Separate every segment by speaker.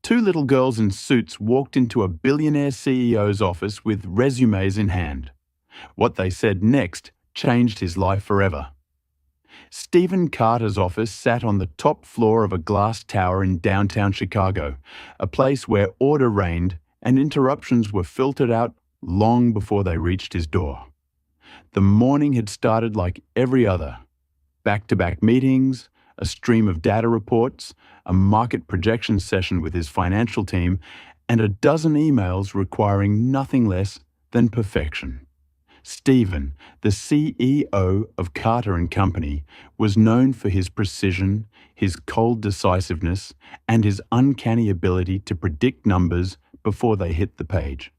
Speaker 1: Two little girls in suits walked into a billionaire CEO's office with resumes in hand. What they said next changed his life forever. Stephen Carter's office sat on the top floor of a glass tower in downtown Chicago, a place where order reigned and interruptions were filtered out long before they reached his door. The morning had started like every other. Back-to-back meetings, a stream of data reports, a market projection session with his financial team, and a dozen emails requiring nothing less than perfection. Stephen, the CEO of Carter & Company, was known for his precision, his cold decisiveness, and his uncanny ability to predict numbers before they hit the page.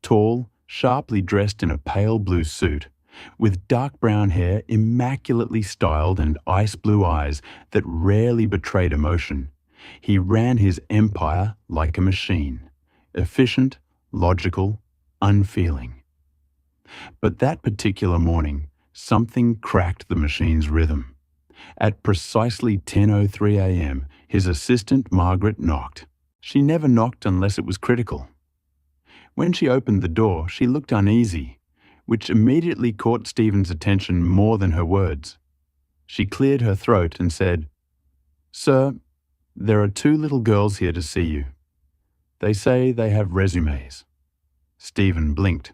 Speaker 1: Tall, sharply dressed in a pale blue suit, with dark brown hair immaculately styled and ice blue eyes that rarely betrayed emotion, he ran his empire like a machine, efficient, logical, unfeeling. But that particular morning, something cracked the machine's rhythm. At precisely 10:03 a.m., his assistant Margaret knocked. She never knocked unless it was critical. When she opened the door, she looked uneasy, which immediately caught Stephen's attention more than her words. She cleared her throat and said, "Sir, there are two little girls here to see you. They say they have resumes." Stephen blinked.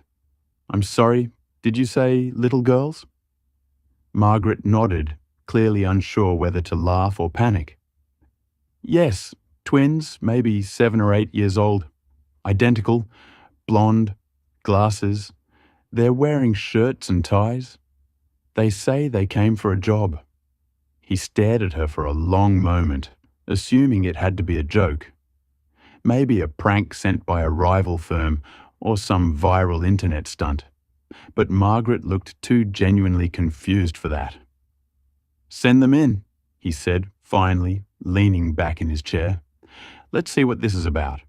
Speaker 1: "I'm sorry, did you say little girls?" Margaret nodded, clearly unsure whether to laugh or panic. "Yes, twins, maybe 7 or 8 years old. Identical, blonde, glasses. They're wearing shirts and ties. They say they came for a job." He stared at her for a long moment, assuming it had to be a joke. Maybe a prank sent by a rival firm or some viral internet stunt. But Margaret looked too genuinely confused for that. "Send them in," he said, finally, leaning back in his chair. "Let's see what this is about."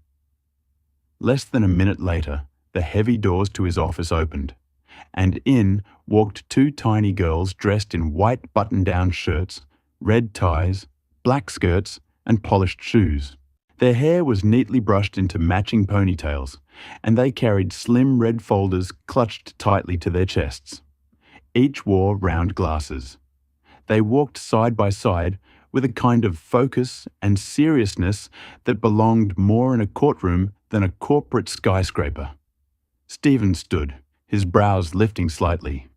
Speaker 1: Less than a minute later, the heavy doors to his office opened, and in walked two tiny girls dressed in white button-down shirts, red ties, black skirts, and polished shoes. Their hair was neatly brushed into matching ponytails, and they carried slim red folders clutched tightly to their chests. Each wore round glasses. They walked side by side with a kind of focus and seriousness that belonged more in a courtroom than a corporate skyscraper. Stephen stood, his brows lifting slightly.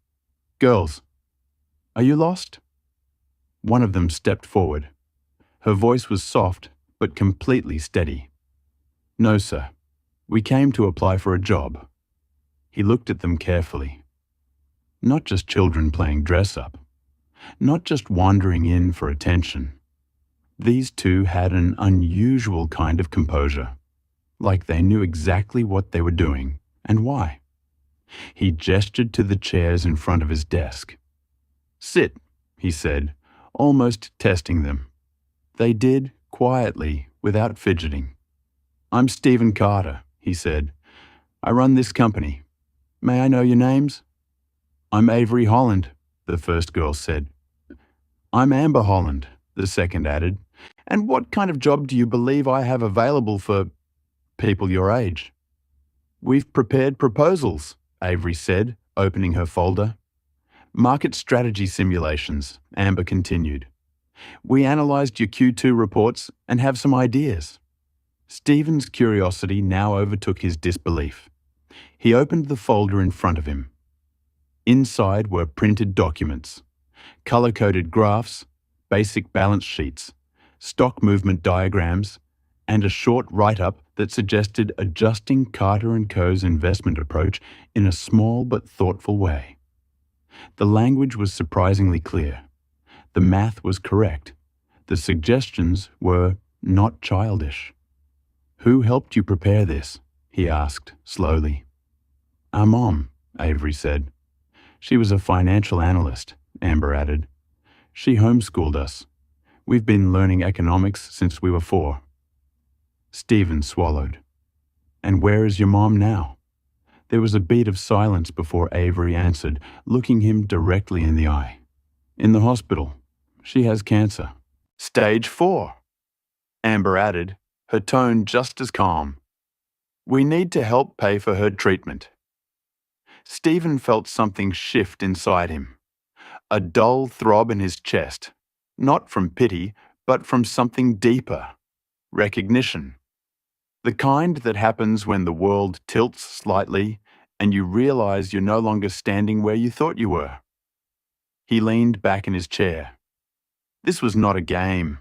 Speaker 1: "Girls, are you lost?" One of them stepped forward. Her voice was soft, but completely steady. "No, sir. We came to apply for a job." He looked at them carefully. Not just children playing dress-up. Not just wandering in for attention. These two had an unusual kind of composure, like they knew exactly what they were doing and why. He gestured to the chairs in front of his desk. "Sit," he said, almost testing them. They did, quietly, without fidgeting. "I'm Stephen Carter," he said. "I run this company. May I know your names?" "I'm Avery Holland," the first girl said. "I'm Amber Holland," the second added. "And what kind of job do you believe I have available for people your age?" "We've prepared proposals," Avery said, opening her folder. "Market strategy simulations," Amber continued. "We analyzed your Q2 reports and have some ideas." Stephen's curiosity now overtook his disbelief. He opened the folder in front of him. Inside were printed documents, color-coded graphs, basic balance sheets, stock movement diagrams, and a short write-up that suggested adjusting Carter & Co.'s investment approach in a small but thoughtful way. The language was surprisingly clear. The math was correct. The suggestions were not childish. "Who helped you prepare this?" he asked, slowly. "Our mom," Avery said. "She was a financial analyst," Amber added. "She homeschooled us. We've been learning economics since we were 4. Stephen swallowed. "And where is your mom now?" There was a beat of silence before Avery answered, looking him directly in the eye. "In the hospital. She has cancer. Stage 4, Amber added, her tone just as calm. "We need to help pay for her treatment." Stephen felt something shift inside him, a dull throb in his chest, not from pity, but from something deeper: recognition. The kind that happens when the world tilts slightly and you realize you're no longer standing where you thought you were. He leaned back in his chair. This was not a game.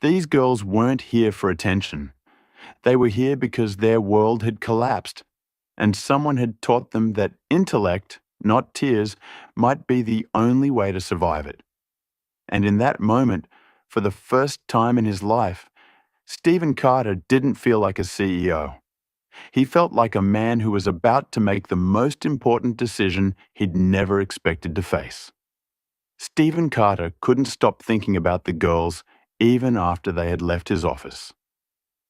Speaker 1: These girls weren't here for attention. They were here because their world had collapsed, and someone had taught them that intellect, not tears, might be the only way to survive it. And in that moment, for the first time in his life, Stephen Carter didn't feel like a CEO. He felt like a man who was about to make the most important decision he'd never expected to face. Stephen Carter couldn't stop thinking about the girls even after they had left his office.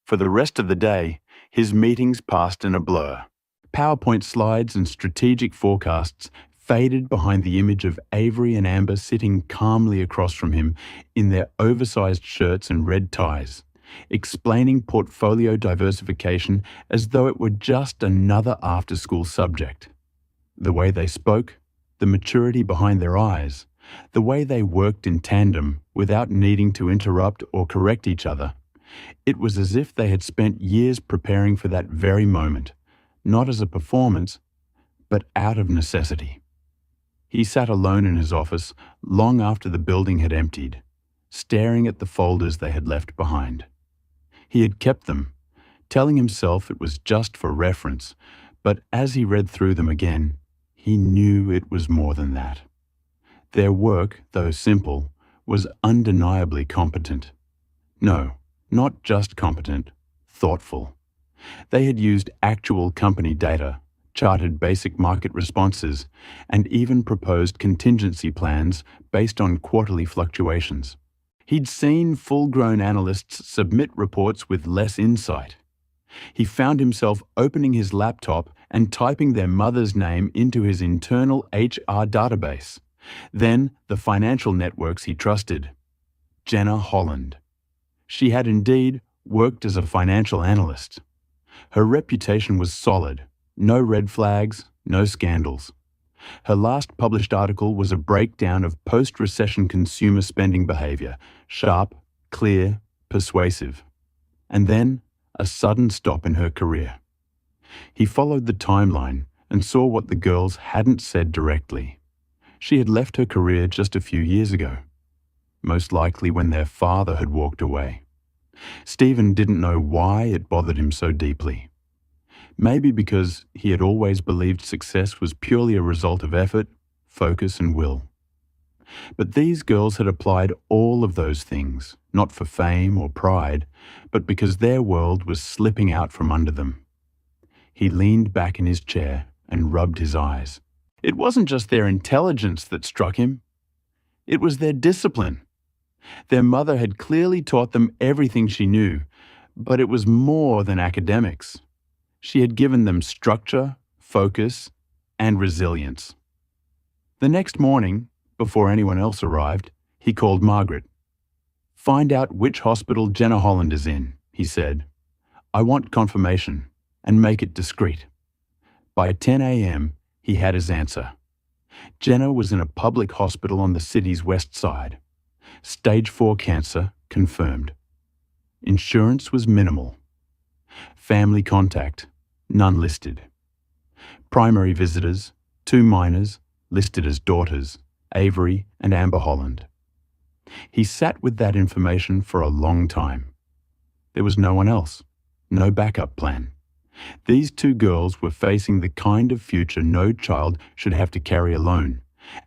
Speaker 1: For the rest of the day, his meetings passed in a blur. PowerPoint slides and strategic forecasts faded behind the image of Avery and Amber sitting calmly across from him in their oversized shirts and red ties, explaining portfolio diversification as though it were just another after-school subject. The way they spoke, the maturity behind their eyes, the way they worked in tandem without needing to interrupt or correct each other, it was as if they had spent years preparing for that very moment, not as a performance, but out of necessity. He sat alone in his office long after the building had emptied, staring at the folders they had left behind. He had kept them, telling himself it was just for reference, but as he read through them again, he knew it was more than that. Their work, though simple, was undeniably competent. No, not just competent, thoughtful. They had used actual company data, charted basic market responses, and even proposed contingency plans based on quarterly fluctuations. He'd seen full-grown analysts submit reports with less insight. He found himself opening his laptop and typing their mother's name into his internal HR database. Then the financial networks he trusted. Jenna Holland. She had indeed worked as a financial analyst. Her reputation was solid. No red flags, no scandals. Her last published article was a breakdown of post-recession consumer spending behavior, sharp, clear, persuasive. And then, a sudden stop in her career. He followed the timeline and saw what the girls hadn't said directly. She had left her career just a few years ago, most likely when their father had walked away. Stephen didn't know why it bothered him so deeply. Maybe because he had always believed success was purely a result of effort, focus, and will. But these girls had applied all of those things, not for fame or pride, but because their world was slipping out from under them. He leaned back in his chair and rubbed his eyes. It wasn't just their intelligence that struck him. It was their discipline. Their mother had clearly taught them everything she knew, but it was more than academics. She had given them structure, focus, and resilience. The next morning, before anyone else arrived, he called Margaret. "Find out which hospital Jenna Holland is in," he said. "I want confirmation, and make it discreet." By 10 a.m., he had his answer. Jenna was in a public hospital on the city's west side. Stage 4 cancer confirmed. Insurance was minimal. Family contact, none listed. Primary visitors, 2 minors, listed as daughters, Avery and Amber Holland. He sat with that information for a long time. There was no one else, no backup plan. These 2 girls were facing the kind of future no child should have to carry alone,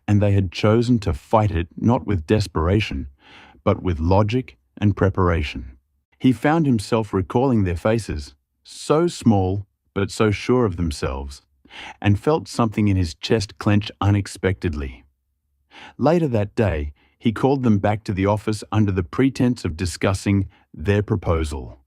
Speaker 1: and they had chosen to fight it not with desperation, but with logic and preparation. He found himself recalling their faces, so small but so sure of themselves, and felt something in his chest clench unexpectedly. Later that day, he called them back to the office under the pretense of discussing their proposal.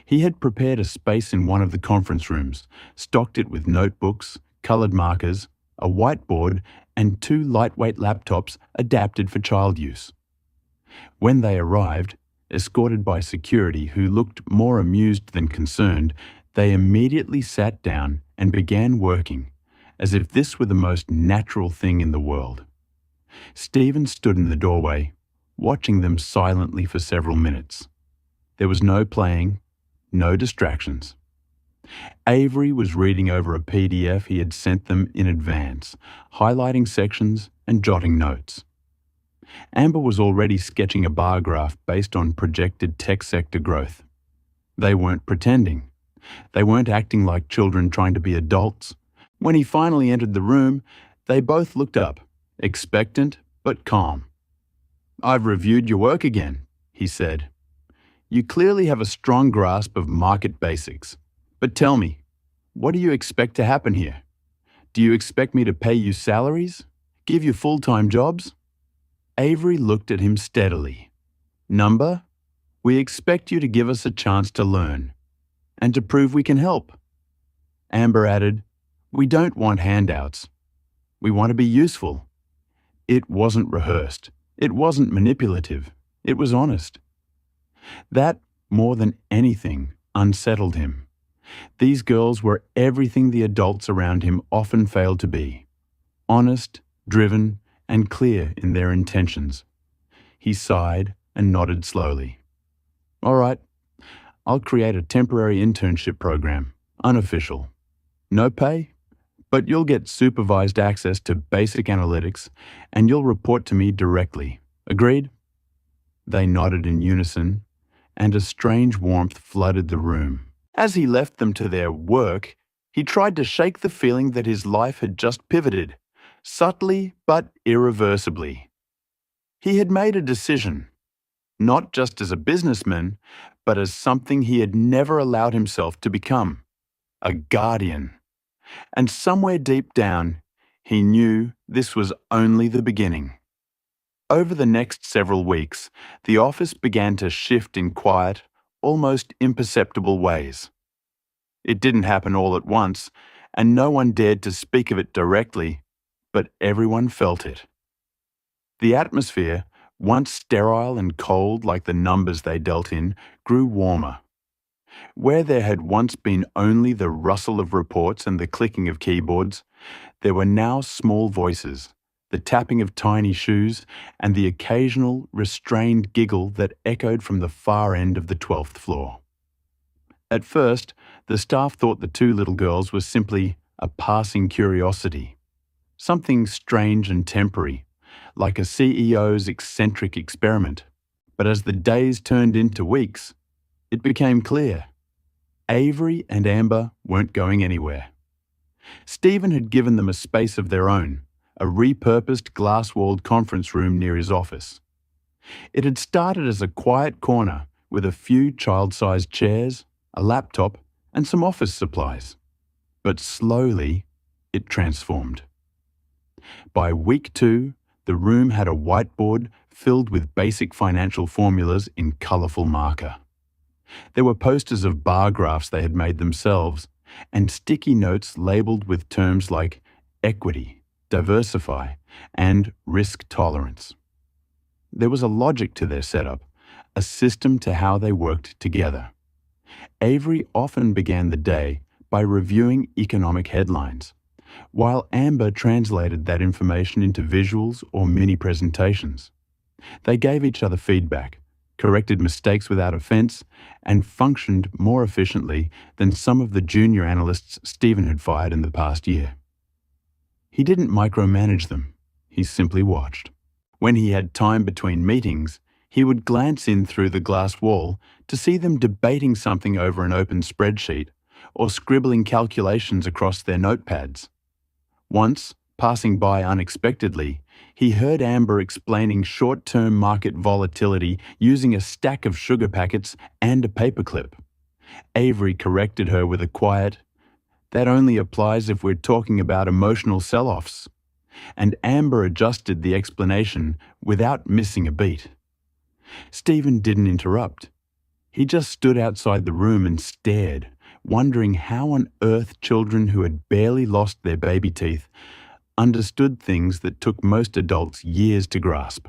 Speaker 1: He had prepared a space in one of the conference rooms, stocked it with notebooks, colored markers, a whiteboard, and 2 lightweight laptops adapted for child use. When they arrived, Escorted by security who looked more amused than concerned, they immediately sat down and began working, as if this were the most natural thing in the world. Stephen stood in the doorway, watching them silently for several minutes. There was no playing, no distractions. Avery was reading over a PDF he had sent them in advance, highlighting sections and jotting notes. Amber was already sketching a bar graph based on projected tech sector growth. They weren't pretending. They weren't acting like children trying to be adults. When he finally entered the room, they both looked up, expectant but calm. "I've reviewed your work again," he said. "You clearly have a strong grasp of market basics. But tell me, what do you expect to happen here? Do you expect me to pay you salaries? Give you full-time jobs?" Avery looked at him steadily. "Number, we expect you to give us a chance to learn and to prove we can help." Amber added, "We don't want handouts. We want to be useful." It wasn't rehearsed. It wasn't manipulative. It was honest. That, more than anything, unsettled him. These girls were everything the adults around him often failed to be: honest, driven, and clear in their intentions. He sighed and nodded slowly. "All right, I'll create a temporary internship program, unofficial. No pay, but you'll get supervised access to basic analytics and you'll report to me directly. Agreed?" They nodded in unison, and a strange warmth flooded the room. As he left them to their work, he tried to shake the feeling that his life had just pivoted, subtly but irreversibly. He had made a decision, not just as a businessman, but as something he had never allowed himself to become: a guardian. And somewhere deep down, he knew this was only the beginning. Over the next several weeks, the office began to shift in quiet, almost imperceptible ways. It didn't happen all at once, and no one dared to speak of it directly, but everyone felt it. The atmosphere, once sterile and cold like the numbers they dealt in, grew warmer. Where there had once been only the rustle of reports and the clicking of keyboards, there were now small voices, the tapping of tiny shoes, and the occasional, restrained giggle that echoed from the far end of the 12th floor. At first, the staff thought the two little girls were simply a passing curiosity, something strange and temporary, like a CEO's eccentric experiment. But as the days turned into weeks, it became clear: Avery and Amber weren't going anywhere. Stephen had given them a space of their own, a repurposed glass-walled conference room near his office. It had started as a quiet corner with a few child-sized chairs, a laptop, and some office supplies. But slowly, it transformed. By week 2, the room had a whiteboard filled with basic financial formulas in colourful marker. There were posters of bar graphs they had made themselves, and sticky notes labelled with terms like equity, diversify, and risk tolerance. There was a logic to their setup, a system to how they worked together. Avery often began the day by reviewing economic headlines, while Amber translated that information into visuals or mini presentations. They gave each other feedback, corrected mistakes without offense, and functioned more efficiently than some of the junior analysts Stephen had fired in the past year. He didn't micromanage them, he simply watched. When he had time between meetings, he would glance in through the glass wall to see them debating something over an open spreadsheet or scribbling calculations across their notepads. Once, passing by unexpectedly, he heard Amber explaining short-term market volatility using a stack of sugar packets and a paperclip. Avery corrected her with a quiet, "That only applies if we're talking about emotional sell-offs," and Amber adjusted the explanation without missing a beat. Stephen didn't interrupt. He just stood outside the room and stared, wondering how on earth children who had barely lost their baby teeth understood things that took most adults years to grasp.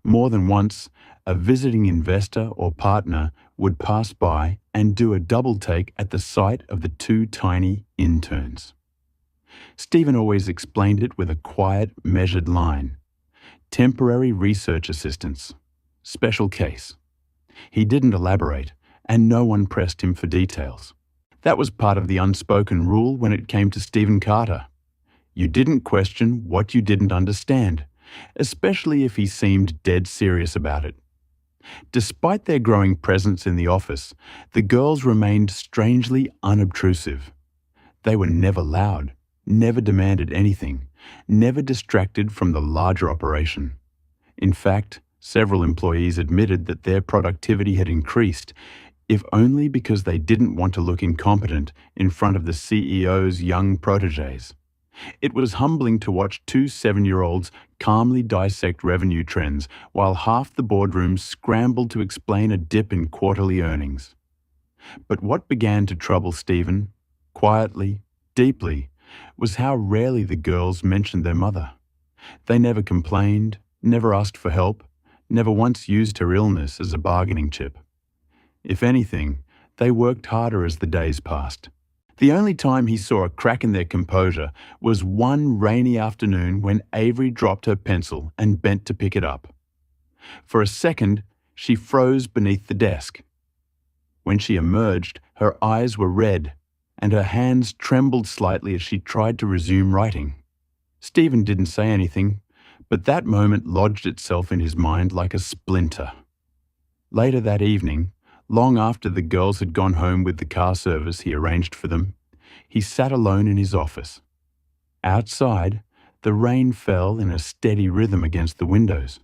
Speaker 1: More than once, a visiting investor or partner would pass by and do a double take at the sight of the two tiny interns. Stephen always explained it with a quiet, measured line. Temporary research assistants. Special case. He didn't elaborate, and no one pressed him for details. That was part of the unspoken rule when it came to Stephen Carter. You didn't question what you didn't understand, especially if he seemed dead serious about it. Despite their growing presence in the office, the girls remained strangely unobtrusive. They were never loud, never demanded anything, never distracted from the larger operation. In fact, several employees admitted that their productivity had increased, if only because they didn't want to look incompetent in front of the CEO's young protégés. It was humbling to watch two 7-year-olds calmly dissect revenue trends while half the boardroom scrambled to explain a dip in quarterly earnings. But what began to trouble Stephen, quietly, deeply, was how rarely the girls mentioned their mother. They never complained, never asked for help, never once used her illness as a bargaining chip. If anything, they worked harder as the days passed. The only time he saw a crack in their composure was one rainy afternoon when Avery dropped her pencil and bent to pick it up. For a second, she froze beneath the desk. When she emerged, her eyes were red, and her hands trembled slightly as she tried to resume writing. Stephen didn't say anything, but that moment lodged itself in his mind like a splinter. Later that evening, long after the girls had gone home with the car service he arranged for them, he sat alone in his office. Outside, the rain fell in a steady rhythm against the windows.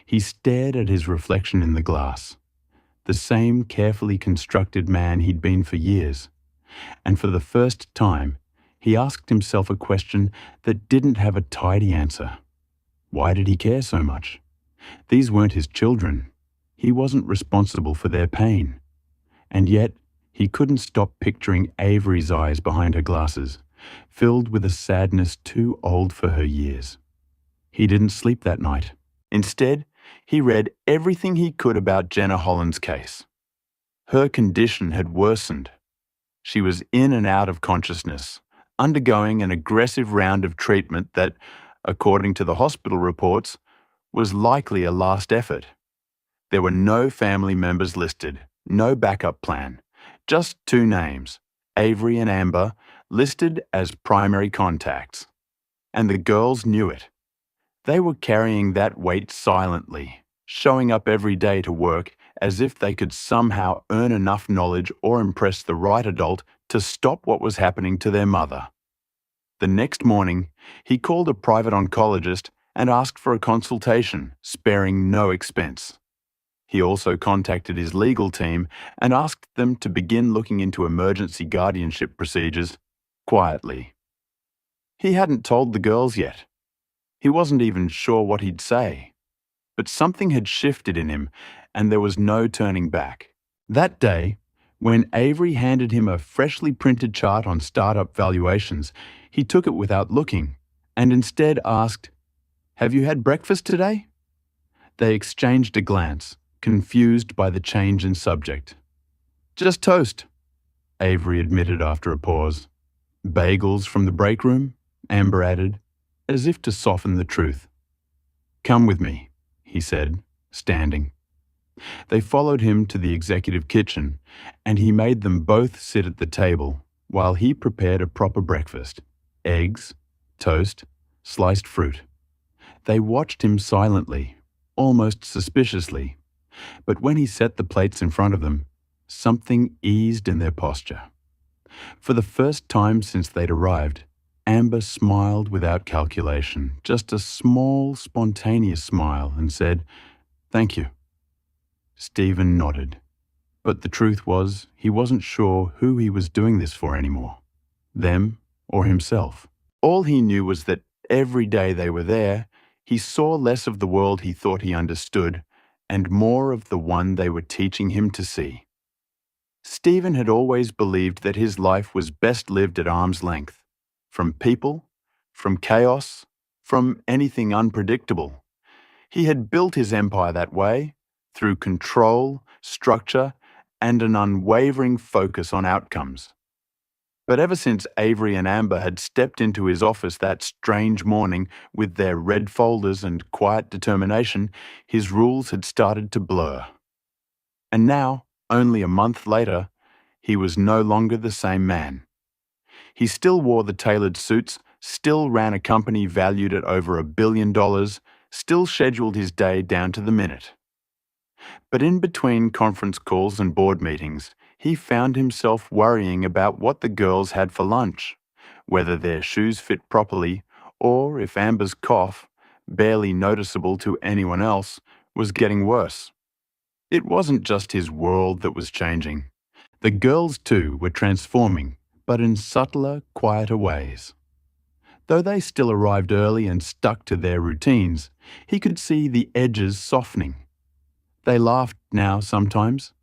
Speaker 1: He stared at his reflection in the glass, the same carefully constructed man he'd been for years, and for the first time, he asked himself a question that didn't have a tidy answer. Why did he care so much? These weren't his children. He wasn't responsible for their pain. And yet, he couldn't stop picturing Avery's eyes behind her glasses, filled with a sadness too old for her years. He didn't sleep that night. Instead, he read everything he could about Jenna Holland's case. Her condition had worsened. She was in and out of consciousness, undergoing an aggressive round of treatment that, according to the hospital reports, was likely a last effort. There were no family members listed, no backup plan, just two names, Avery and Amber, listed as primary contacts. And the girls knew it. They were carrying that weight silently, showing up every day to work as if they could somehow earn enough knowledge or impress the right adult to stop what was happening to their mother. The next morning, he called a private oncologist and asked for a consultation, sparing no expense. He also contacted his legal team and asked them to begin looking into emergency guardianship procedures quietly. He hadn't told the girls yet. He wasn't even sure what he'd say. But something had shifted in him, and there was no turning back. That day, when Avery handed him a freshly printed chart on startup valuations, he took it without looking, and instead asked, "Have you had breakfast today?" They exchanged a glance, confused by the change in subject. "Just toast," Avery admitted after a pause. "Bagels from the break room?" Amber added, as if to soften the truth. "Come with me," he said, standing. They followed him to the executive kitchen, and he made them both sit at the table while he prepared a proper breakfast: eggs, toast, sliced fruit. They watched him silently, almost suspiciously, but when he set the plates in front of them, something eased in their posture. For the first time since they'd arrived, Amber smiled without calculation, just a small, spontaneous smile, and said, "Thank you." Stephen nodded. But the truth was, he wasn't sure who he was doing this for anymore, them or himself. All he knew was that every day they were there, he saw less of the world he thought he understood and more of the one they were teaching him to see. Stephen had always believed that his life was best lived at arm's length, from people, from chaos, from anything unpredictable. He had built his empire that way, through control, structure, and an unwavering focus on outcomes. But ever since Avery and Amber had stepped into his office that strange morning with their red folders and quiet determination, his rules had started to blur. And now, only a month later, he was no longer the same man. He still wore the tailored suits, still ran a company valued at over $1 billion, still scheduled his day down to the minute. But in between conference calls and board meetings, he found himself worrying about what the girls had for lunch, whether their shoes fit properly, or if Amber's cough, barely noticeable to anyone else, was getting worse. It wasn't just his world that was changing. The girls, too, were transforming, but in subtler, quieter ways. Though they still arrived early and stuck to their routines, he could see the edges softening. They laughed now sometimes.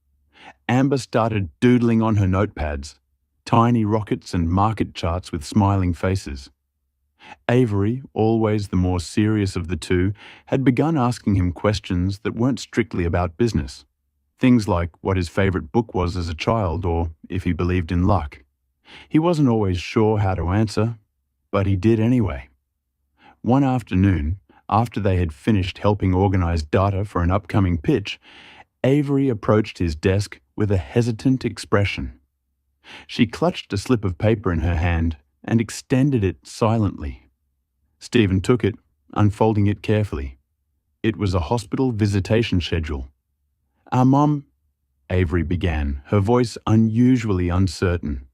Speaker 1: Amber started doodling on her notepads, tiny rockets and market charts with smiling faces. Avery, always the more serious of the two, had begun asking him questions that weren't strictly about business. Things like what his favorite book was as a child or if he believed in luck. He wasn't always sure how to answer, but he did anyway. One afternoon, after they had finished helping organize data for an upcoming pitch, Avery approached his desk with a hesitant expression. She clutched a slip of paper in her hand and extended it silently. Stephen took it, unfolding it carefully. It was a hospital visitation schedule. "Our mom," Avery began, her voice unusually uncertain.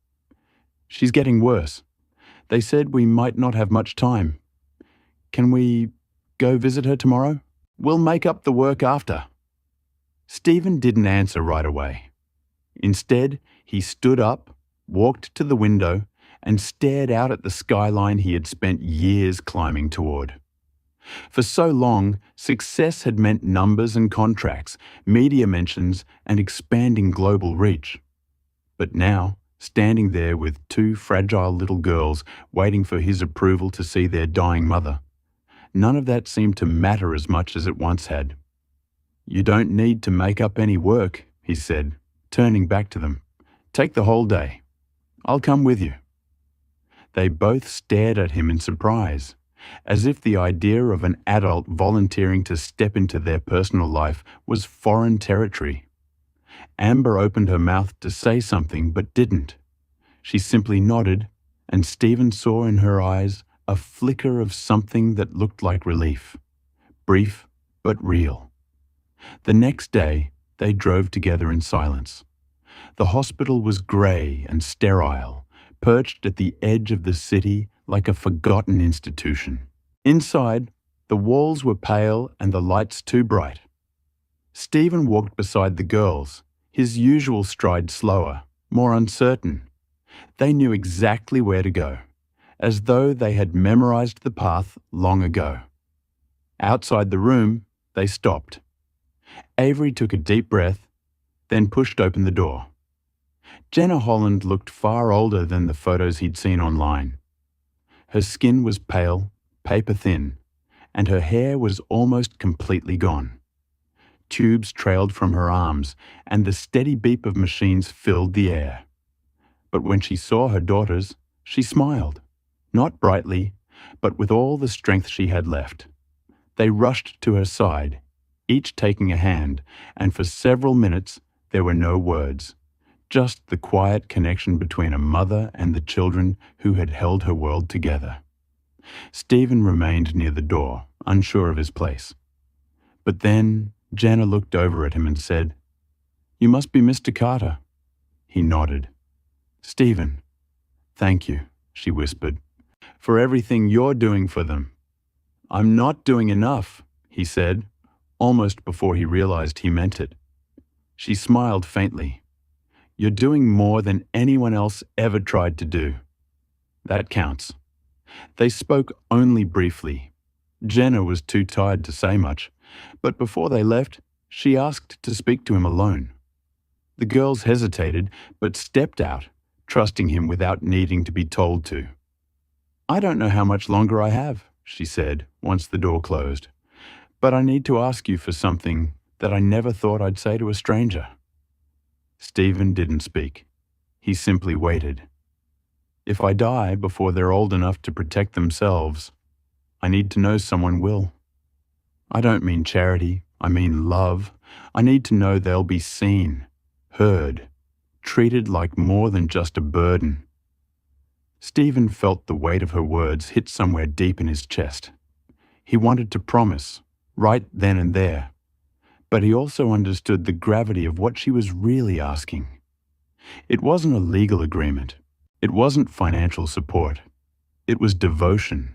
Speaker 1: "She's getting worse. They said we might not have much time. Can we go visit her tomorrow? We'll make up the work after." Stephen didn't answer right away. Instead, he stood up, walked to the window, and stared out at the skyline he had spent years climbing toward. For so long, success had meant numbers and contracts, media mentions, and expanding global reach. But now, standing there with two fragile little girls waiting for his approval to see their dying mother, none of that seemed to matter as much as it once had. "You don't need to make up any work," he said, turning back to them. "Take the whole day. I'll come with you." They both stared at him in surprise, as if the idea of an adult volunteering to step into their personal life was foreign territory. Amber opened her mouth to say something but didn't. She simply nodded, and Stephen saw in her eyes a flicker of something that looked like relief. Brief but real. The next day, they drove together in silence. The hospital was grey and sterile, perched at the edge of the city like a forgotten institution. Inside, the walls were pale and the lights too bright. Stephen walked beside the girls, his usual stride slower, more uncertain. They knew exactly where to go, as though they had memorized the path long ago. Outside the room, they stopped. Avery took a deep breath, then pushed open the door. Jenna Holland looked far older than the photos he'd seen online. Her skin was pale, paper-thin, and her hair was almost completely gone. Tubes trailed from her arms, and the steady beep of machines filled the air. But when she saw her daughters, she smiled, not brightly, but with all the strength she had left. They rushed to her side, each taking a hand, and for several minutes there were no words, just the quiet connection between a mother and the children who had held her world together. Stephen remained near the door, unsure of his place. But then Jenna looked over at him and said, "You must be Mr. Carter." He nodded. "Stephen, thank you," she whispered, "for everything you're doing for them." "I'm not doing enough," he said, almost before he realized he meant it. She smiled faintly. "You're doing more than anyone else ever tried to do. That counts." They spoke only briefly. Jenna was too tired to say much, but before they left, she asked to speak to him alone. The girls hesitated, but stepped out, trusting him without needing to be told to. "I don't know how much longer I have," she said, once the door closed. "But I need to ask you for something that I never thought I'd say to a stranger." Stephen didn't speak. He simply waited. "If I die before they're old enough to protect themselves, I need to know someone will. I don't mean charity, I mean love. I need to know they'll be seen, heard, treated like more than just a burden." Stephen felt the weight of her words hit somewhere deep in his chest. He wanted to promise, right then and there, but he also understood the gravity of what she was really asking. It wasn't a legal agreement. It wasn't financial support. It was devotion.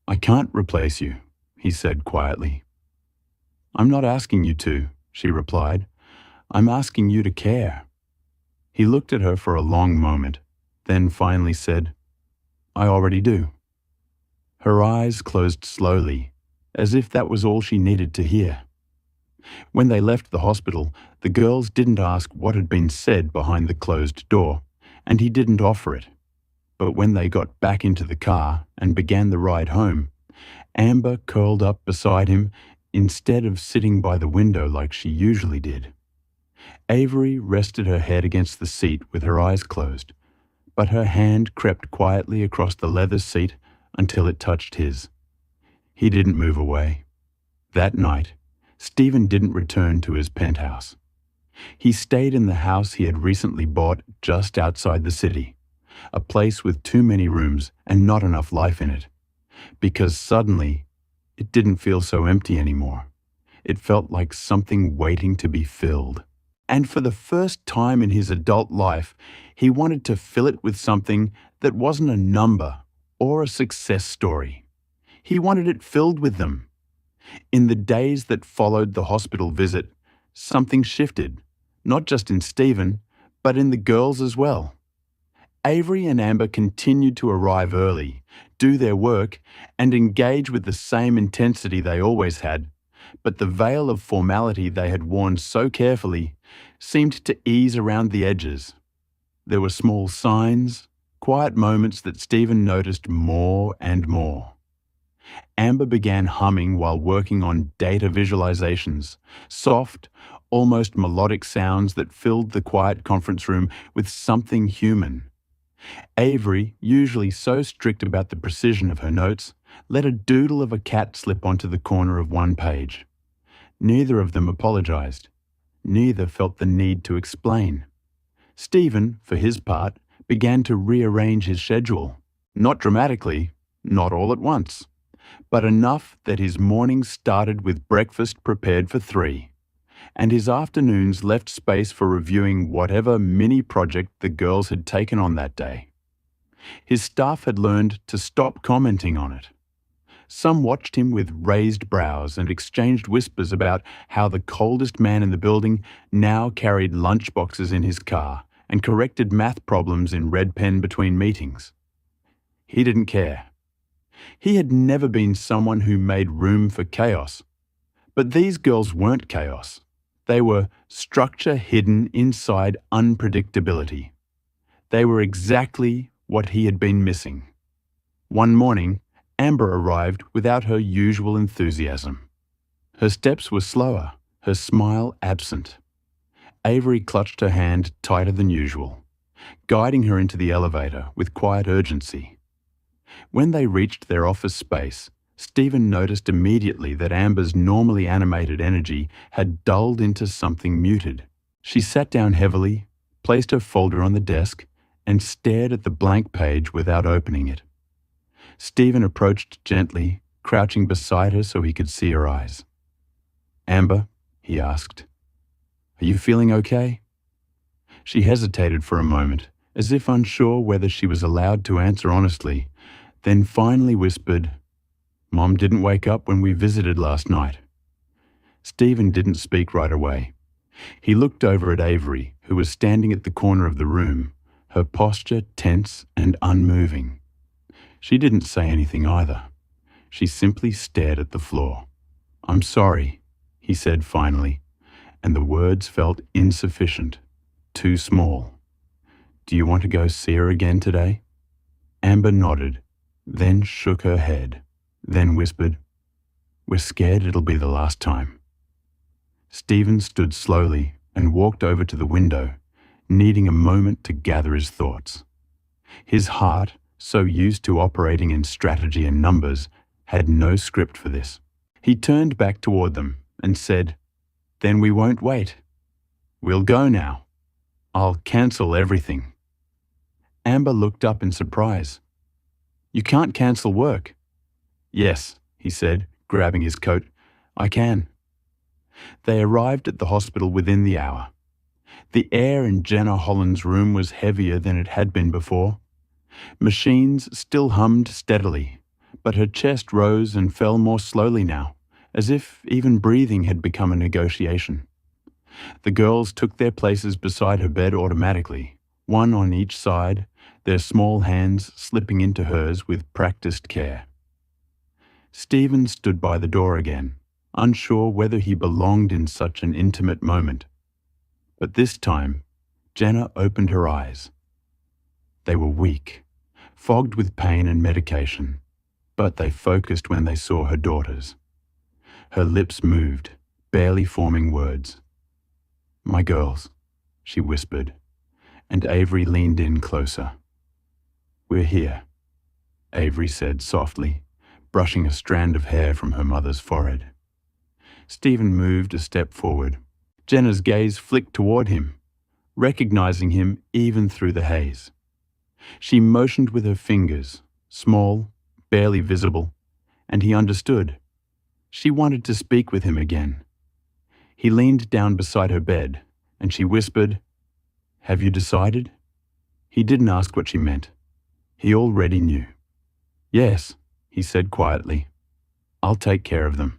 Speaker 1: "I can't replace you," he said quietly. "I'm not asking you to," she replied. "I'm asking you to care." He looked at her for a long moment, then finally said, "I already do." Her eyes closed slowly, as if that was all she needed to hear. When they left the hospital, the girls didn't ask what had been said behind the closed door, and he didn't offer it. But when they got back into the car and began the ride home, Amber curled up beside him instead of sitting by the window like she usually did. Avery rested her head against the seat with her eyes closed, but her hand crept quietly across the leather seat until it touched his. He didn't move away. That night, Stephen didn't return to his penthouse. He stayed in the house he had recently bought just outside the city, a place with too many rooms and not enough life in it, because suddenly it didn't feel so empty anymore. It felt like something waiting to be filled. And for the first time in his adult life, he wanted to fill it with something that wasn't a number or a success story. He wanted it filled with them. In the days that followed the hospital visit, something shifted, not just in Stephen, but in the girls as well. Avery and Amber continued to arrive early, do their work, and engage with the same intensity they always had, but the veil of formality they had worn so carefully seemed to ease around the edges. There were small signs, quiet moments that Stephen noticed more and more. Amber began humming while working on data visualizations, soft, almost melodic sounds that filled the quiet conference room with something human. Avery, usually so strict about the precision of her notes, let a doodle of a cat slip onto the corner of one page. Neither of them apologized. Neither felt the need to explain. Stephen, for his part, began to rearrange his schedule. Not dramatically, not all at once, but enough that his mornings started with breakfast prepared for 3, and his afternoons left space for reviewing whatever mini project the girls had taken on that day. His staff had learned to stop commenting on it. Some watched him with raised brows and exchanged whispers about how the coldest man in the building now carried lunchboxes in his car and corrected math problems in red pen between meetings. He didn't care. He had never been someone who made room for chaos. But these girls weren't chaos. They were structure hidden inside unpredictability. They were exactly what he had been missing. One morning, Amber arrived without her usual enthusiasm. Her steps were slower, her smile absent. Avery clutched her hand tighter than usual, guiding her into the elevator with quiet urgency. When they reached their office space, Stephen noticed immediately that Amber's normally animated energy had dulled into something muted. She sat down heavily, placed her folder on the desk, and stared at the blank page without opening it. Stephen approached gently, crouching beside her so he could see her eyes. "Amber," he asked, "are you feeling okay?" She hesitated for a moment, as if unsure whether she was allowed to answer honestly, then finally whispered, "Mom didn't wake up when we visited last night." Stephen didn't speak right away. He looked over at Avery, who was standing at the corner of the room, her posture tense and unmoving. She didn't say anything either. She simply stared at the floor. "I'm sorry," he said finally, and the words felt insufficient, too small. "Do you want to go see her again today?" Amber nodded, then shook her head, then whispered, "We're scared it'll be the last time." Stephen stood slowly and walked over to the window, needing a moment to gather his thoughts. His heart, so used to operating in strategy and numbers, had no script for this. He turned back toward them and said, "Then we won't wait. We'll go now. I'll cancel everything." Amber looked up in surprise. "You can't cancel work." "Yes," he said, grabbing his coat. "I can." They arrived at the hospital within the hour. The air in Jenna Holland's room was heavier than it had been before. Machines still hummed steadily, but her chest rose and fell more slowly now, as if even breathing had become a negotiation. The girls took their places beside her bed automatically, one on each side, their small hands slipping into hers with practiced care. Stephen stood by the door again, unsure whether he belonged in such an intimate moment. But this time, Jenna opened her eyes. They were weak, fogged with pain and medication, but they focused when they saw her daughters. Her lips moved, barely forming words. "My girls," she whispered, and Avery leaned in closer. "We're here," Avery said softly, brushing a strand of hair from her mother's forehead. Stephen moved a step forward. Jenna's gaze flicked toward him, recognizing him even through the haze. She motioned with her fingers, small, barely visible, and he understood. She wanted to speak with him again. He leaned down beside her bed, and she whispered, "Have you decided?" He didn't ask what she meant. He already knew. "Yes," he said quietly. "I'll take care of them."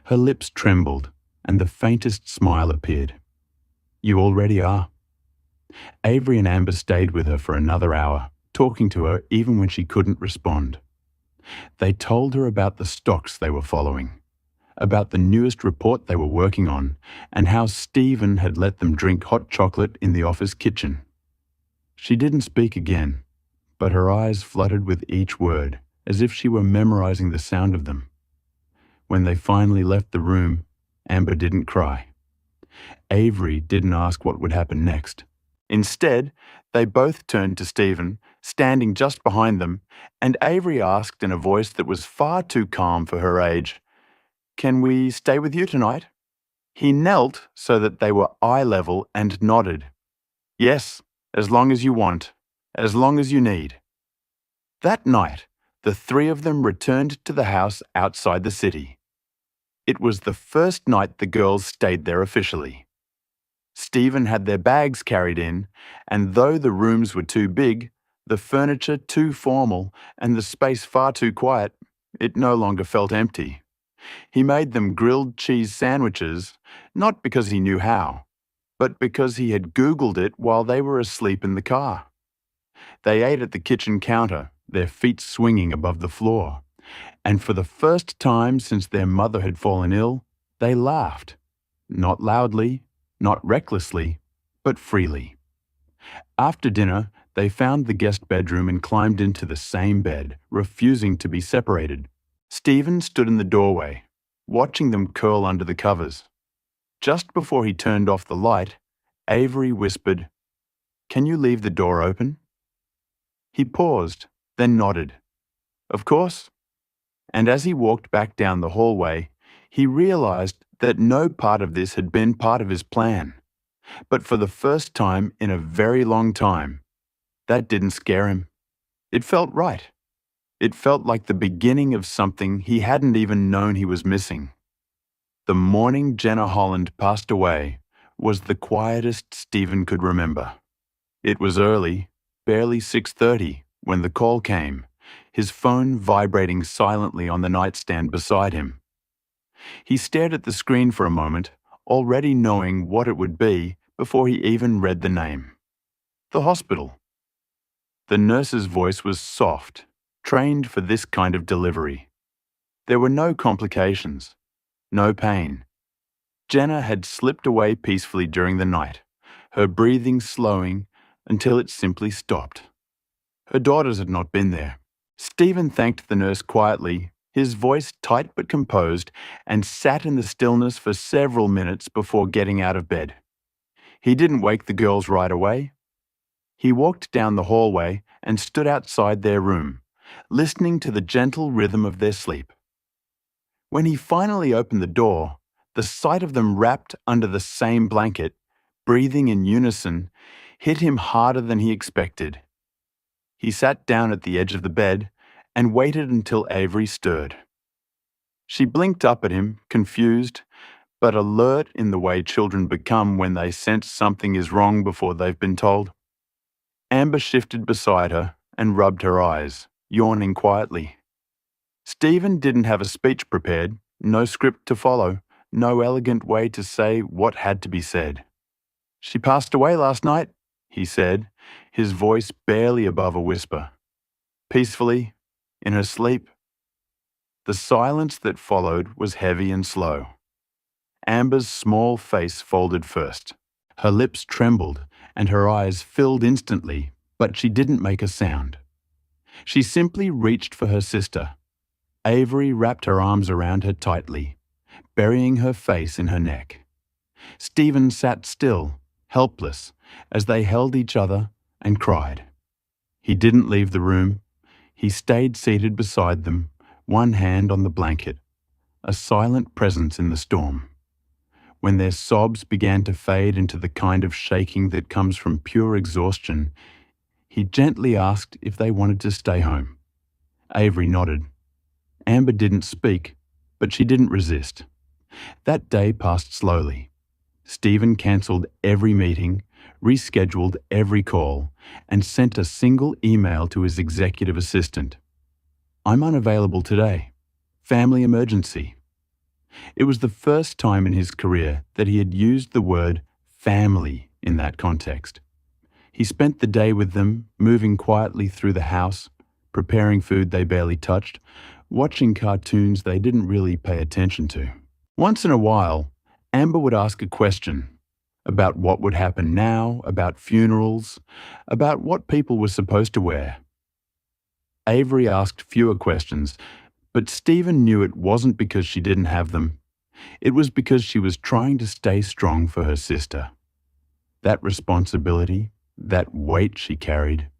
Speaker 1: Her lips trembled, and the faintest smile appeared. "You already are." Avery and Amber stayed with her for another hour, talking to her even when she couldn't respond. They told her about the stocks they were following, about the newest report they were working on, and how Stephen had let them drink hot chocolate in the office kitchen. She didn't speak again, but her eyes fluttered with each word, as if she were memorizing the sound of them. When they finally left the room, Amber didn't cry. Avery didn't ask what would happen next. Instead, they both turned to Stephen, standing just behind them, and Avery asked in a voice that was far too calm for her age, "Can we stay with you tonight?" He knelt so that they were eye level and nodded. "Yes, as long as you want, as long as you need." That night, the three of them returned to the house outside the city. It was the first night the girls stayed there officially. Stephen had their bags carried in, and though the rooms were too big, the furniture too formal, and the space far too quiet, it no longer felt empty. He made them grilled cheese sandwiches, not because he knew how, but because he had Googled it while they were asleep in the car. They ate at the kitchen counter, their feet swinging above the floor, and for the first time since their mother had fallen ill, they laughed. Not loudly, not recklessly, but freely. After dinner, they found the guest bedroom and climbed into the same bed, refusing to be separated. Stephen stood in the doorway, watching them curl under the covers. Just before he turned off the light, Avery whispered, "Can you leave the door open?" He paused, then nodded. "Of course." And as he walked back down the hallway, he realized that no part of this had been part of his plan. But for the first time in a very long time, that didn't scare him. It felt right. It felt like the beginning of something he hadn't even known he was missing. The morning Jenna Holland passed away was the quietest Stephen could remember. It was early, barely 6:30, when the call came, his phone vibrating silently on the nightstand beside him. He stared at the screen for a moment, already knowing what it would be before he even read the name. The hospital. The nurse's voice was soft, trained for this kind of delivery. There were no complications, no pain. Jenna had slipped away peacefully during the night, her breathing slowing until it simply stopped. Her daughters had not been there. Stephen thanked the nurse quietly, his voice tight but composed, and sat in the stillness for several minutes before getting out of bed. He didn't wake the girls right away. He walked down the hallway and stood outside their room, listening to the gentle rhythm of their sleep. When he finally opened the door, the sight of them wrapped under the same blanket, breathing in unison, hit him harder than he expected. He sat down at the edge of the bed and waited until Avery stirred. She blinked up at him, confused, but alert in the way children become when they sense something is wrong before they've been told. Amber shifted beside her and rubbed her eyes, yawning quietly. Stephen didn't have a speech prepared, no script to follow, no elegant way to say what had to be said. "She passed away last night," he said, his voice barely above a whisper. "Peacefully, in her sleep." The silence that followed was heavy and slow. Amber's small face folded first. Her lips trembled and her eyes filled instantly, but she didn't make a sound. She simply reached for her sister. Avery wrapped her arms around her tightly, burying her face in her neck. Stephen sat still, helpless, as they held each other and cried. He didn't leave the room. He stayed seated beside them, one hand on the blanket, a silent presence in the storm. When their sobs began to fade into the kind of shaking that comes from pure exhaustion, he gently asked if they wanted to stay home. Avery nodded. Amber didn't speak, but she didn't resist. That day passed slowly. Stephen cancelled every meeting, rescheduled every call, and sent a single email to his executive assistant. "I'm unavailable today. Family emergency." It was the first time in his career that he had used the word family in that context. He spent the day with them, moving quietly through the house, preparing food they barely touched, watching cartoons they didn't really pay attention to. Once in a while, Amber would ask a question about what would happen now, about funerals, about what people were supposed to wear. Avery asked fewer questions, but Stephen knew it wasn't because she didn't have them. It was because she was trying to stay strong for her sister. That responsibility, that weight she carried,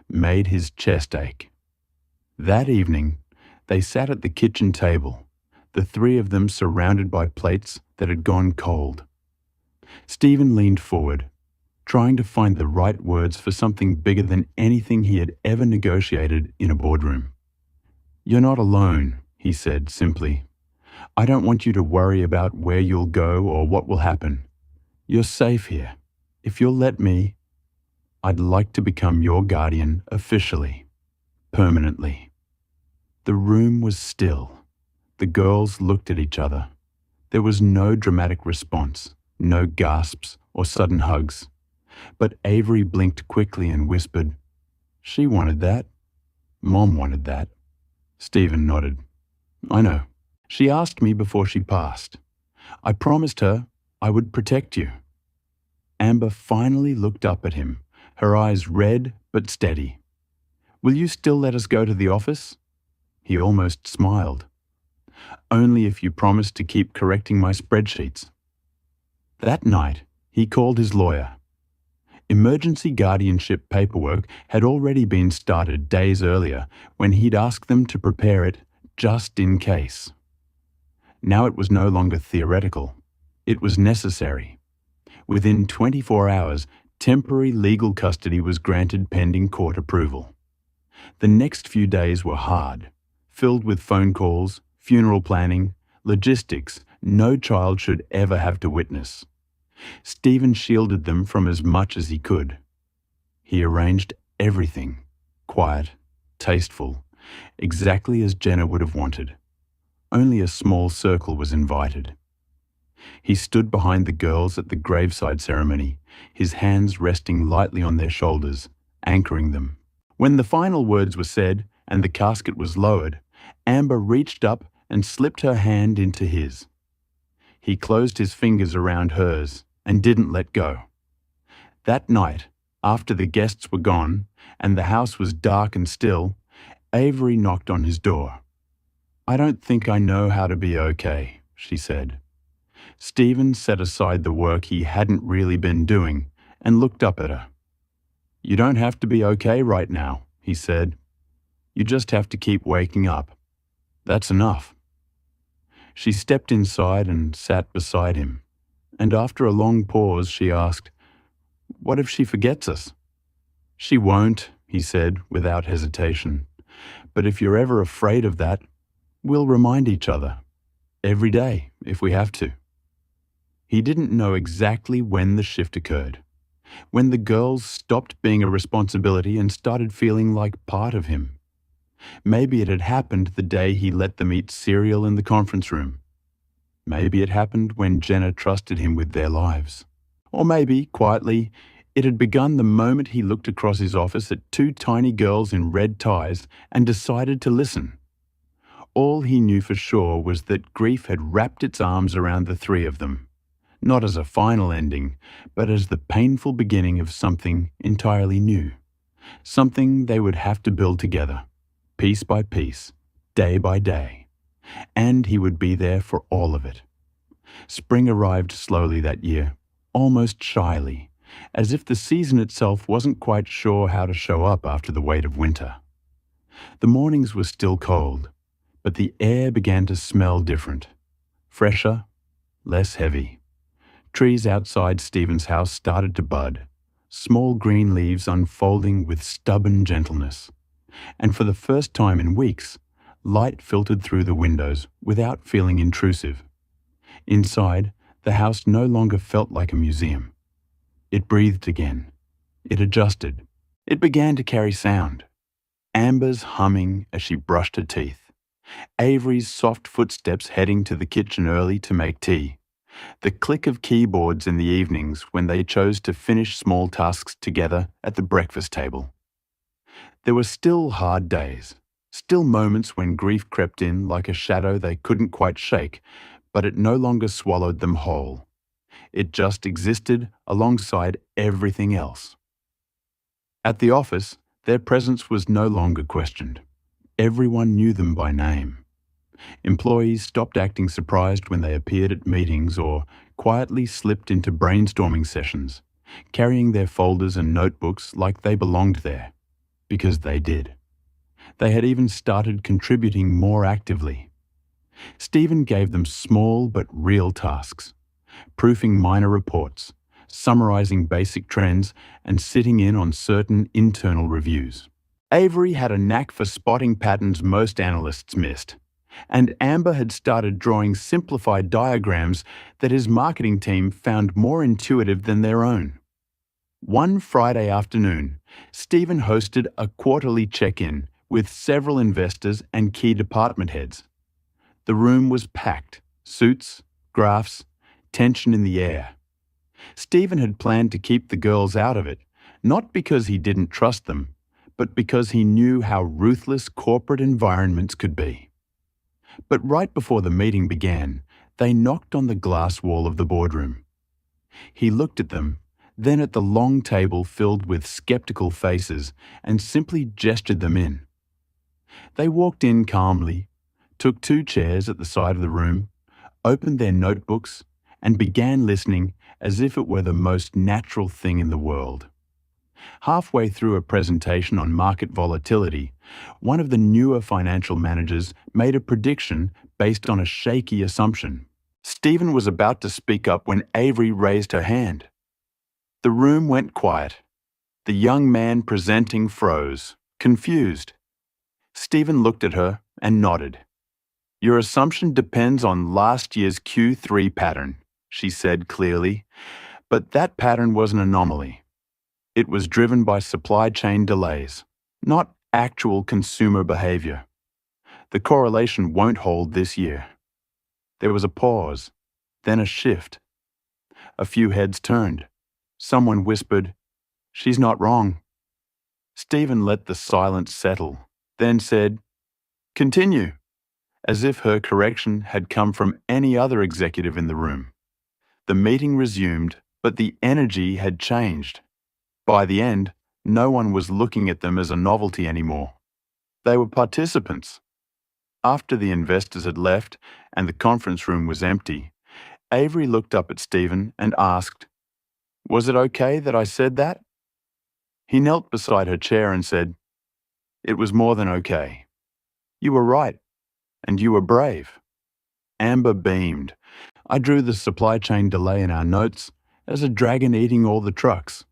Speaker 1: made his chest ache. That evening, they sat at the kitchen table, the three of them surrounded by plates that had gone cold. Stephen leaned forward, trying to find the right words for something bigger than anything he had ever negotiated in a boardroom. "You're not alone," he said simply. "I don't want you to worry about where you'll go or what will happen. You're safe here. If you'll let me, I'd like to become your guardian officially, permanently." The room was still. The girls looked at each other. There was no dramatic response, no gasps or sudden hugs. But Avery blinked quickly and whispered, "She wanted that. Mom wanted that." Stephen nodded. "I know. She asked me before she passed. I promised her I would protect you." Amber finally looked up at him, her eyes red but steady. "Will you still let us go to the office?" He almost smiled. "Only if you promise to keep correcting my spreadsheets." That night, he called his lawyer. Emergency guardianship paperwork had already been started days earlier when he'd asked them to prepare it just in case. Now it was no longer theoretical. It was necessary. Within 24 hours, temporary legal custody was granted pending court approval. The next few days were hard, filled with phone calls, funeral planning, logistics no child should ever have to witness. Stephen shielded them from as much as he could. He arranged everything, quiet, tasteful, exactly as Jenna would have wanted. Only a small circle was invited. He stood behind the girls at the graveside ceremony, his hands resting lightly on their shoulders, anchoring them. When the final words were said and the casket was lowered, Amber reached up and slipped her hand into his. He closed his fingers around hers and didn't let go. That night, after the guests were gone and the house was dark and still, Avery knocked on his door. "I don't think I know how to be okay," she said. Stephen set aside the work he hadn't really been doing and looked up at her. "You don't have to be okay right now," he said. "You just have to keep waking up. That's enough." She stepped inside and sat beside him, and after a long pause she asked, "What if she forgets us?" "She won't," he said without hesitation. "But if you're ever afraid of that, we'll remind each other. Every day, if we have to." He didn't know exactly when the shift occurred, when the girls stopped being a responsibility and started feeling like part of him. Maybe it had happened the day he let them eat cereal in the conference room. Maybe it happened when Jenna trusted him with their lives. Or maybe, quietly, it had begun the moment he looked across his office at two tiny girls in red ties and decided to listen. All he knew for sure was that grief had wrapped its arms around the three of them, not as a final ending, but as the painful beginning of something entirely new, something they would have to build together, piece by piece, day by day. And he would be there for all of it. Spring arrived slowly that year, almost shyly, as if the season itself wasn't quite sure how to show up after the weight of winter. The mornings were still cold, but the air began to smell different, fresher, less heavy. Trees outside Stephen's house started to bud, small green leaves unfolding with stubborn gentleness. And for the first time in weeks, light filtered through the windows without feeling intrusive. Inside, the house no longer felt like a museum. It breathed again. It adjusted. It began to carry sound. Amber's humming as she brushed her teeth. Avery's soft footsteps heading to the kitchen early to make tea. The click of keyboards in the evenings when they chose to finish small tasks together at the breakfast table. There were still hard days, still moments when grief crept in like a shadow they couldn't quite shake, but it no longer swallowed them whole. It just existed alongside everything else. At the office, their presence was no longer questioned. Everyone knew them by name. Employees stopped acting surprised when they appeared at meetings or quietly slipped into brainstorming sessions, carrying their folders and notebooks like they belonged there, because they did. They had even started contributing more actively. Stephen gave them small but real tasks, proofing minor reports, summarizing basic trends, and sitting in on certain internal reviews. Avery had a knack for spotting patterns most analysts missed, and Amber had started drawing simplified diagrams that his marketing team found more intuitive than their own. One Friday afternoon, Stephen hosted a quarterly check-in with several investors and key department heads. The room was packed, suits, graphs, tension in the air. Stephen had planned to keep the girls out of it, not because he didn't trust them, but because he knew how ruthless corporate environments could be. But right before the meeting began, they knocked on the glass wall of the boardroom. He looked at them, then at the long table filled with skeptical faces, and simply gestured them in. They walked in calmly, took two chairs at the side of the room, opened their notebooks, and began listening as if it were the most natural thing in the world. Halfway through a presentation on market volatility, one of the newer financial managers made a prediction based on a shaky assumption. Stephen was about to speak up when Avery raised her hand. The room went quiet. The young man presenting froze, confused. Stephen looked at her and nodded. "Your assumption depends on last year's Q3 pattern," she said clearly, but that pattern was an anomaly. It was driven by supply chain delays, not actual consumer behavior. The correlation won't hold this year. There was a pause, then a shift. A few heads turned. Someone whispered, "She's not wrong." Stephen let the silence settle, then said, "Continue," as if her correction had come from any other executive in the room. The meeting resumed, but the energy had changed. By the end, no one was looking at them as a novelty anymore. They were participants. After the investors had left and the conference room was empty, Avery looked up at Stephen and asked, "Was it okay that I said that?" He knelt beside her chair and said, "It was more than okay. You were right, and you were brave." Amber beamed. "I drew the supply chain delay in our notes as a dragon eating all the trucks."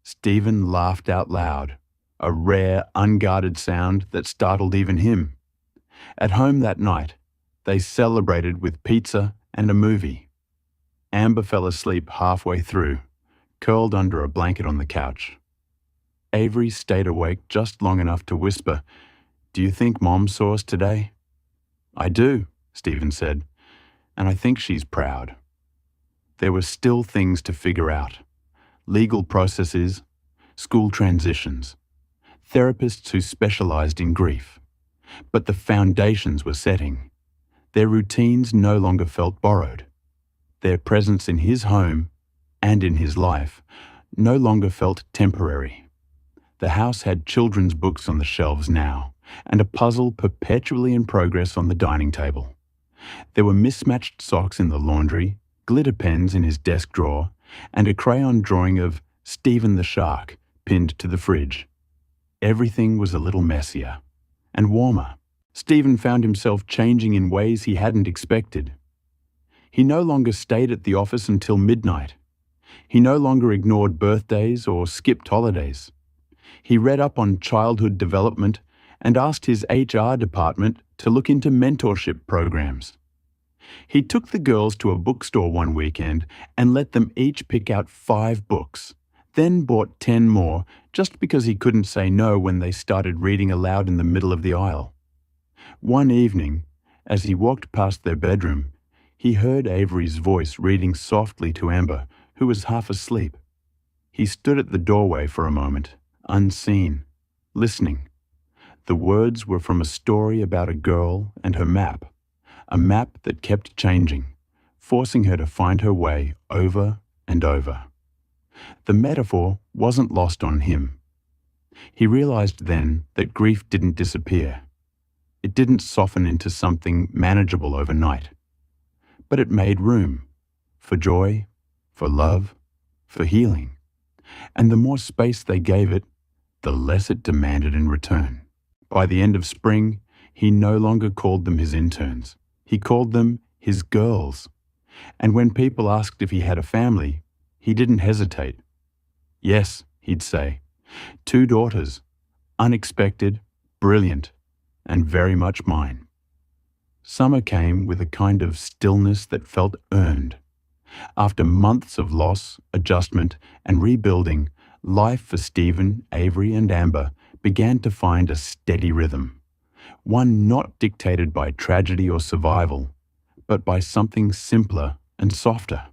Speaker 1: Stephen laughed out loud, a rare, unguarded sound that startled even him. At home that night, they celebrated with pizza and a movie. Amber fell asleep halfway through, curled under a blanket on the couch. Avery stayed awake just long enough to whisper, "Do you think Mom saw us today?" "I do," Stephen said, "and I think she's proud." There were still things to figure out: legal processes, school transitions, therapists who specialized in grief. But the foundations were setting. Their routines no longer felt borrowed. Their presence in his home and in his life no longer felt temporary. The house had children's books on the shelves now, and a puzzle perpetually in progress on the dining table. There were mismatched socks in the laundry, glitter pens in his desk drawer, and a crayon drawing of Stephen the Shark pinned to the fridge. Everything was a little messier and warmer. Stephen found himself changing in ways he hadn't expected. He no longer stayed at the office until midnight. He no longer ignored birthdays or skipped holidays. He read up on childhood development and asked his HR department to look into mentorship programs. He took the girls to a bookstore one weekend and let them each pick out 5 books, then bought 10 more just because he couldn't say no when they started reading aloud in the middle of the aisle. One evening, as he walked past their bedroom, he heard Avery's voice reading softly to Amber, who was half asleep. He stood at the doorway for a moment, unseen, listening. The words were from a story about a girl and her map, a map that kept changing, forcing her to find her way over and over. The metaphor wasn't lost on him. He realized then that grief didn't disappear. It didn't soften into something manageable overnight. But it made room for joy, for love, for healing. And the more space they gave it, the less it demanded in return. By the end of spring, he no longer called them his interns. He called them his girls. And when people asked if he had a family, he didn't hesitate. "Yes," he'd say, "2 daughters, unexpected, brilliant, and very much mine." Summer came with a kind of stillness that felt earned. After months of loss, adjustment, and rebuilding, life for Stephen, Avery, and Amber began to find a steady rhythm, one not dictated by tragedy or survival, but by something simpler and softer.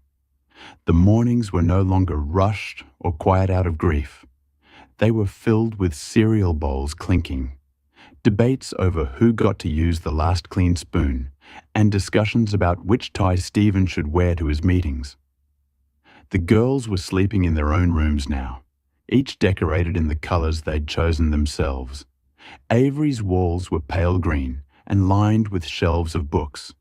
Speaker 1: The mornings were no longer rushed or quiet out of grief. They were filled with cereal bowls clinking, debates over who got to use the last clean spoon, and discussions about which tie Stephen should wear to his meetings. The girls were sleeping in their own rooms now, each decorated in the colors they'd chosen themselves. Avery's walls were pale green and lined with shelves of books,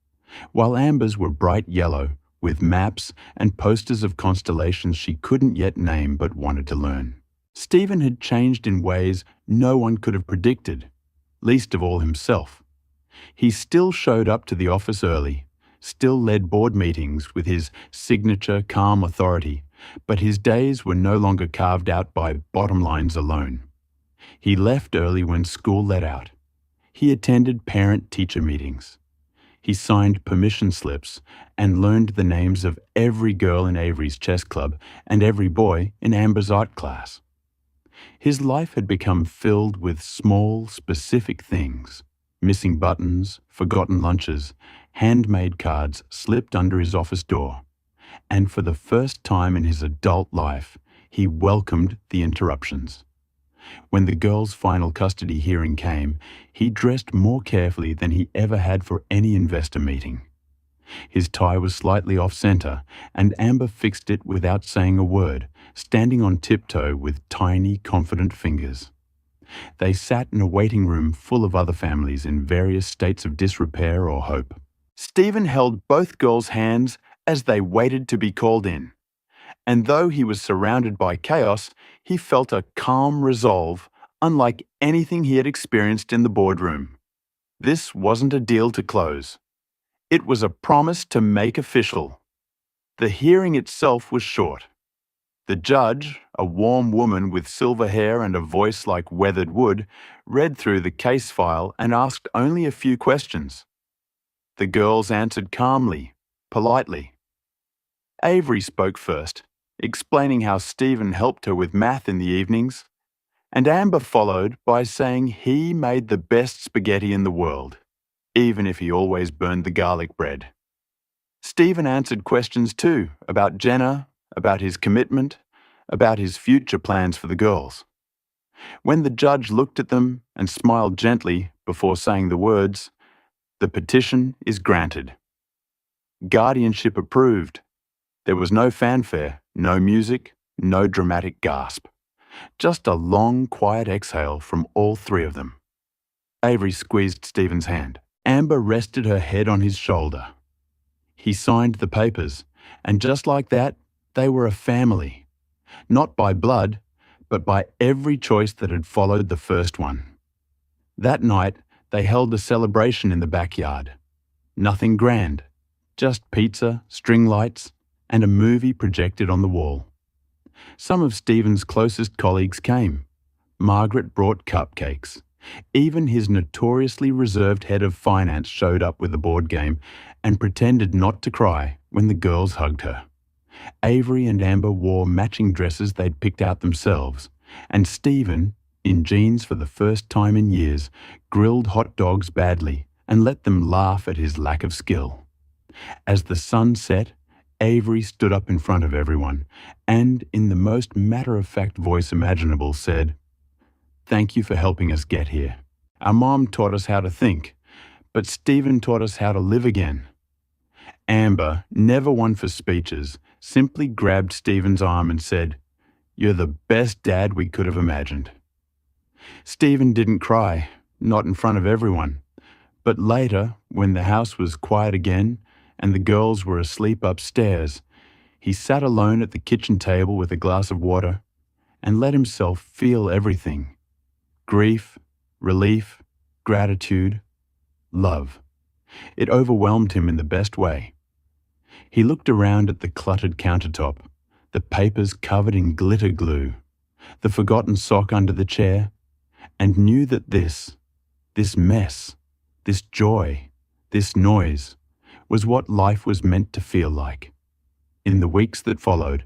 Speaker 1: while Amber's were bright yellow with maps and posters of constellations she couldn't yet name but wanted to learn. Stephen had changed in ways no one could have predicted, least of all himself. He still showed up to the office early, still led board meetings with his signature calm authority, but his days were no longer carved out by bottom lines alone. He left early when school let out. He attended parent-teacher meetings. He signed permission slips and learned the names of every girl in Avery's chess club and every boy in Amber's art class. His life had become filled with small, specific things: missing buttons, forgotten lunches, handmade cards slipped under his office door. And for the first time in his adult life, he welcomed the interruptions. When the girls' final custody hearing came, he dressed more carefully than he ever had for any investor meeting. His tie was slightly off-center, and Amber fixed it without saying a word, standing on tiptoe with tiny, confident fingers. They sat in a waiting room full of other families in various states of disrepair or hope. Stephen held both girls' hands as they waited to be called in. And though he was surrounded by chaos, he felt a calm resolve, unlike anything he had experienced in the boardroom. This wasn't a deal to close. It was a promise to make official. The hearing itself was short. The judge, a warm woman with silver hair and a voice like weathered wood, read through the case file and asked only a few questions. The girls answered calmly, politely. Avery spoke first, explaining how Stephen helped her with math in the evenings, and Amber followed by saying he made the best spaghetti in the world, even if he always burned the garlic bread. Stephen answered questions too, about Jenna, about his commitment, about his future plans for the girls. When the judge looked at them and smiled gently before saying the words, "The petition is granted." Guardianship approved. There was no fanfare, no music, no dramatic gasp. Just a long, quiet exhale from all three of them. Avery squeezed Stephen's hand. Amber rested her head on his shoulder. He signed the papers, and just like that, they were a family. Not by blood, but by every choice that had followed the first one. That night, they held a celebration in the backyard. Nothing grand, just pizza, string lights, and a movie projected on the wall. Some of Stephen's closest colleagues came. Margaret brought cupcakes. Even his notoriously reserved head of finance showed up with a board game and pretended not to cry when the girls hugged her. Avery and Amber wore matching dresses they'd picked out themselves, and Stephen, in jeans for the first time in years, grilled hot dogs badly and let them laugh at his lack of skill. As the sun set, Avery stood up in front of everyone and, in the most matter-of-fact voice imaginable, said, "Thank you for helping us get here. Our mom taught us how to think, but Stephen taught us how to live again." Amber, never one for speeches, simply grabbed Stephen's arm and said, "You're the best dad we could have imagined." Stephen didn't cry, not in front of everyone, but later, when the house was quiet again and the girls were asleep upstairs, he sat alone at the kitchen table with a glass of water and let himself feel everything: grief, relief, gratitude, love. It overwhelmed him in the best way. He looked around at the cluttered countertop, the papers covered in glitter glue, the forgotten sock under the chair, and knew that this mess, this joy, this noise, was what life was meant to feel like. In the weeks that followed,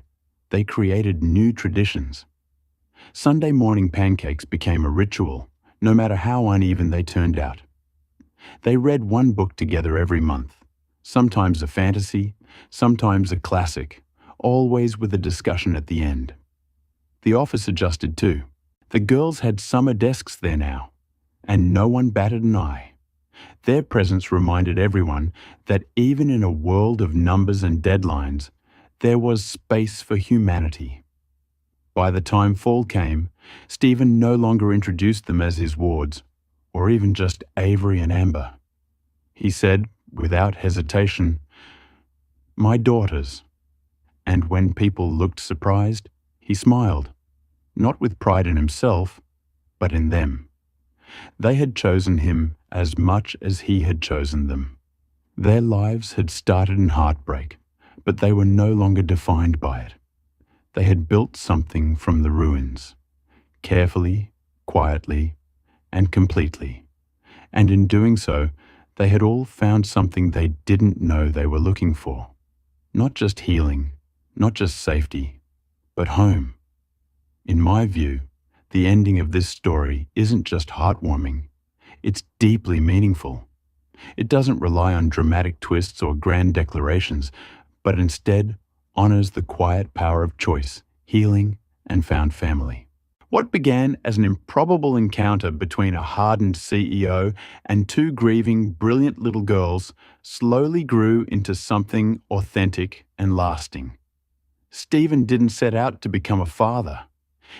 Speaker 1: they created new traditions. Sunday morning pancakes became a ritual, no matter how uneven they turned out. They read one book together every month, sometimes a fantasy, sometimes a classic, always with a discussion at the end. The office adjusted too. The girls had summer desks there now, and no one batted an eye. Their presence reminded everyone that even in a world of numbers and deadlines, there was space for humanity. By the time fall came, Stephen no longer introduced them as his wards, or even just Avery and Amber. He said, without hesitation, "My daughters." And when people looked surprised, he smiled, not with pride in himself, but in them. They had chosen him as much as he had chosen them. Their lives had started in heartbreak, but they were no longer defined by it. They had built something from the ruins, carefully, quietly, and completely. And in doing so, they had all found something they didn't know they were looking for. Not just healing, not just safety, but home. In my view, the ending of this story isn't just heartwarming, it's deeply meaningful. It doesn't rely on dramatic twists or grand declarations, but instead honors the quiet power of choice, healing, and found family. What began as an improbable encounter between a hardened CEO and two grieving, brilliant little girls slowly grew into something authentic and lasting. Stephen didn't set out to become a father.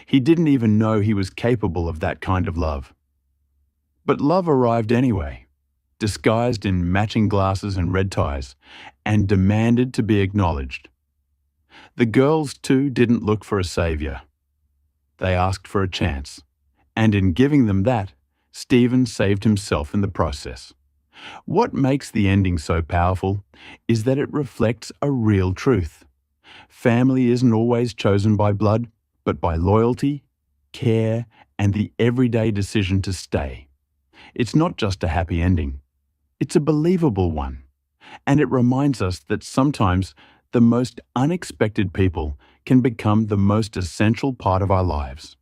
Speaker 1: He didn't even know he was capable of that kind of love. But love arrived anyway, disguised in matching glasses and red ties, and demanded to be acknowledged. The girls, too, didn't look for a savior. They asked for a chance, and in giving them that, Stephen saved himself in the process. What makes the ending so powerful is that it reflects a real truth. Family isn't always chosen by blood, but by loyalty, care, and the everyday decision to stay. It's not just a happy ending. It's a believable one. And it reminds us that sometimes the most unexpected people can become the most essential part of our lives.